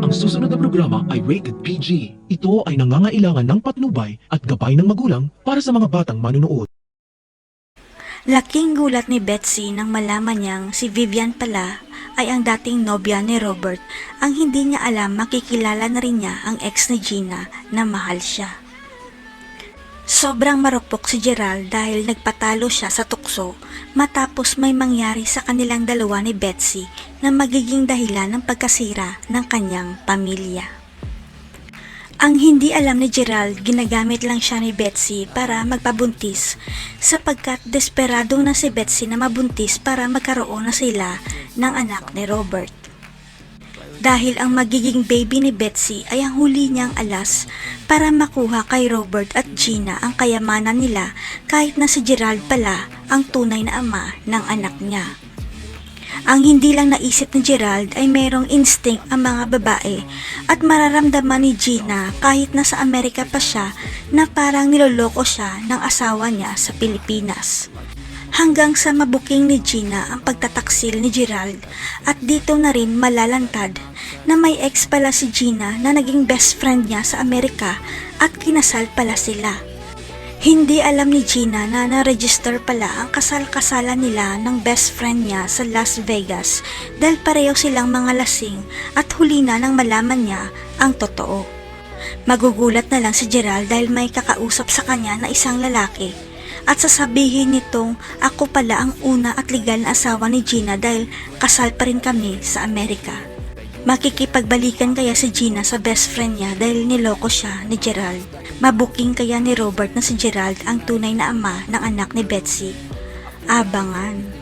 Ang susunod na programa ay rated PG. Ito ay nangangailangan ng patnubay at gabay ng magulang para sa mga batang manunood. Laking gulat ni Betsy nang malaman niyang si Vivian pala ay ang dating nobya ni Robert. Ang hindi niya alam, makikilala na rin niya ang ex ni Gina na mahal siya. Sobrang marupok si Gerald dahil nagpatalo siya sa tukso matapos may mangyari sa kanilang dalawa ni Betsy na magiging dahilan ng pagkasira ng kanyang pamilya. Ang hindi alam ni Gerald, ginagamit lang siya ni Betsy para magpabuntis sapagkat desperado na si Betsy na mabuntis para magkaroon na sila ng anak ni Robert. Dahil ang magiging baby ni Betsy ay ang huli niyang alas para makuha kay Robert at Gina ang kayamanan nila kahit na si Gerald pala ang tunay na ama ng anak niya. Ang hindi lang naisip ni Gerald ay mayroong instinct ang mga babae at mararamdaman ni Gina kahit nasa Amerika pa siya na parang niloloko siya ng asawa niya sa Pilipinas. Hanggang sa mabuking ni Gina ang pagtataksil ni Gerald at dito na rin malalantad na may ex pala si Gina na naging best friend niya sa Amerika at kinasal pala sila. Hindi alam ni Gina na na-register pala ang kasal-kasalan nila ng best friend niya sa Las Vegas dahil pareho silang mga lasing at huli na nang malaman niya ang totoo. Magugulat na lang si Gerald dahil may kakausap sa kanya na isang lalaki at sasabihin nitong ako pala ang una at legal na asawa ni Gina dahil kasal pa rin kami sa Amerika. Makikipagbalikan kaya si Gina sa best friend niya dahil niloko siya ni Gerald. Mabuking kaya ni Robert na si Gerald ang tunay na ama ng anak ni Betsy. Abangan.